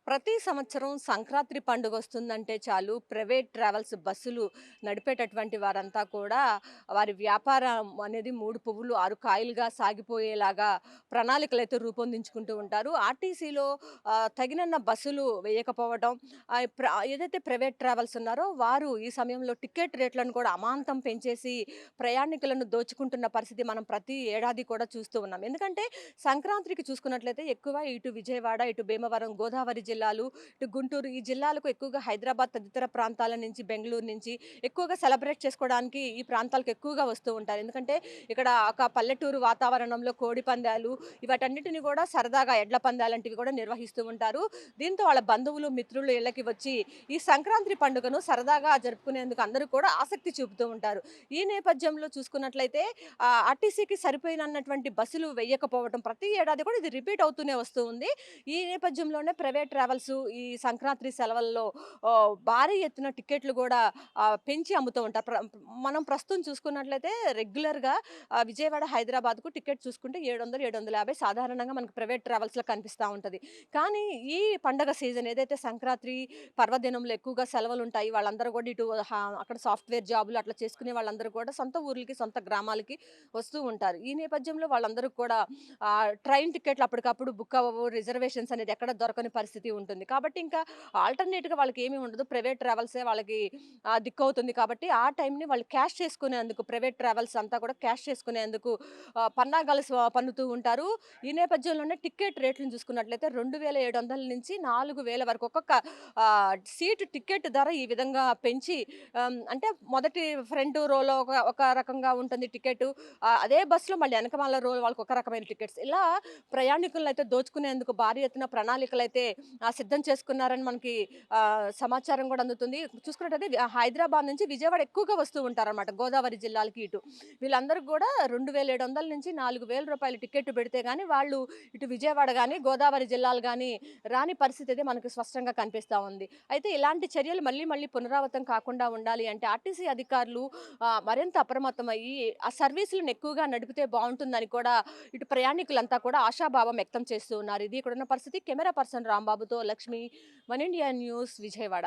ప్రతి సంవత్సరం సంక్రాంతి పండుగ వస్తుందంటే చాలు ప్రైవేట్ ట్రావెల్స్ బస్సులు నడిపేటటువంటి వారంతా కూడా వారి వ్యాపారం అనేది మూడు పువ్వులు ఆరు కాయలుగా సాగిపోయేలాగా ప్రణాళికలైతే రూపొందించుకుంటూ ఉంటారు. ఆర్టీసీలో తగినన్న బస్సులు వేయకపోవడం, ఏదైతే ప్రైవేట్ ట్రావెల్స్ ఉన్నారో వారు ఈ సమయంలో టికెట్ రేట్లను కూడా అమాంతం పెంచేసి ప్రయాణికులను దోచుకుంటున్న పరిస్థితి మనం ప్రతి ఏడాది కూడా చూస్తూ ఉన్నాం. ఎందుకంటే సంక్రాంతికి చూసుకున్నట్లయితే ఎక్కువ ఇటు విజయవాడ, ఇటు భీమవరం, గోదావరి జిల్లాలు, ఇటు గుంటూరు ఈ జిల్లాలకు ఎక్కువగా హైదరాబాద్ తదితర ప్రాంతాల నుంచి, బెంగుళూరు నుంచి ఎక్కువగా సెలబ్రేట్ చేసుకోవడానికి ఈ ప్రాంతాలకు ఎక్కువగా వస్తూ ఉంటారు. ఎందుకంటే ఇక్కడ ఒక పల్లెటూరు వాతావరణంలో కోడి పందాలు వాటన్నిటిని కూడా సరదాగా ఎడ్ల పందాలంటివి కూడా నిర్వహిస్తూ ఉంటారు. దీంతో వాళ్ళ బంధువులు, మిత్రులు ఇళ్ళకి వచ్చి ఈ సంక్రాంతి పండుగను సరదాగా జరుపుకునేందుకు అందరూ కూడా ఆసక్తి చూపుతూ ఉంటారు. ఈ నేపథ్యంలో చూసుకున్నట్లయితే ఆర్టీసీకి సరిపోయినన్నటువంటి బస్సులు వెయ్యకపోవటం ప్రతి ఏడాది కూడా ఇది రిపీట్ అవుతూనే వస్తూ ఉంది. ఈ నేపథ్యంలోనే ప్రైవేట్ ట్రావెల్స్ ఈ సంక్రాంతి సెలవుల్లో భారీ ఎత్తున టికెట్లు గూడా పెంచి అమ్ముతూ ఉంటారు. మనం ప్రస్తుతం చూసుకున్నట్లయితే రెగ్యులర్‌గా విజయవాడ, హైదరాబాద్‌కు టికెట్ చూసుకుంటే 700, 750 సాధారణంగా మనకు ప్రైవేట్ ట్రావెల్స్‌లో కనిపిస్తా ఉంటది. కానీ ఈ పండగ సీజన్ ఏదైతే సంక్రాంతి పర్వదినంలో ఎక్కువగా సెలవులుంటాయి. వాళ్ళందరూ గూడా ఇటు అక్కడ సాఫ్ట్‌వేర్ జాబులు అట్లా చేసుకునే వాళ్ళందరూ కూడా సొంత ఊర్లకి, సొంత గ్రామాలకి వస్తూ ఉంటారు. ఈ నేపథ్యంలో వాళ్ళందరూ కూడా ట్రైన్ టికెట్లు అప్పటికప్పుడు బుక్ అవ్వవు. రిజర్వేషన్స్ అనేది ఎక్కడ దొరకని పరిస్థితి ఉంటుంది. కాబట్టి ఇంకా ఆల్టర్‌నేట్‌గా వాళ్ళకేమీ ఉండదు. ప్రైవేట్ ట్రావెల్సే వాళ్ళకి దిక్కవుతుంది కాబట్టి ఆ టైంని వాళ్ళు క్యాష్ చేసుకునేందుకు ప్రైవేట్ ట్రావెల్స్ అంతా కూడా క్యాష్ చేసుకునేందుకు పన్నాగాలు పన్నుతూ ఉంటారు. ఈ నేపథ్యంలోనే టికెట్ రేట్లను చూసుకున్నట్లయితే 2,700 నుంచి 4,000 వరకు ఒక్కొక్క సీటు టికెట్ ధర ఈ విధంగా పెంచి అంటే మొదటి ఫ్రంట్ రోలో ఒక రకంగా ఉంటుంది టికెటు. అదే బస్సులో మళ్ళీ ఎనకమాల రో వాళ్ళకి ఒక రకమైన టికెట్స్. ఇలా ప్రయాణికులనైతే దోచుకునేందుకు భారీ ఎత్తున ప్రణాళికలైతే సిద్ధం చేసుకున్నారని మనకి సమాచారం కూడా అందుతుంది. చూసుకున్నట్టయితే హైదరాబాద్ నుంచి విజయవాడ ఎక్కువగా వస్తూ ఉంటారనమాట. గోదావరి జిల్లాలకి ఇటు. వీళ్ళందరికి కూడా 2,700 నుంచి రూ. 4,000 టికెట్ పెడితే గాని వాళ్ళు ఇటు విజయవాడ గాని, గోదావరి జిల్లాలు గాని రాని పరిస్థితి అయితే మనకు స్పష్టంగా కనిపిస్తా ఉంది. అయితే ఇలాంటి చర్యలు మళ్ళీ మళ్ళీ పునరావృతం కాకుండా ఉండాలి అంటే ఆర్టీసీ అధికారులు మరింత అప్రమత్తమయ్యి ఆ సర్వీసులను ఎక్కువగా నడిపితే బావుంటుందని కూడా ఇటు ప్రయాణికులంతా కూడా ఆశాభావం వ్యక్తం చేస్తూ ఉన్నారు. ఇది ఇక్కడున్న పరిస్థితి. కెమెరా పర్సన్ రాంబాబుతో Lakshmi, one India news, Vijayawada.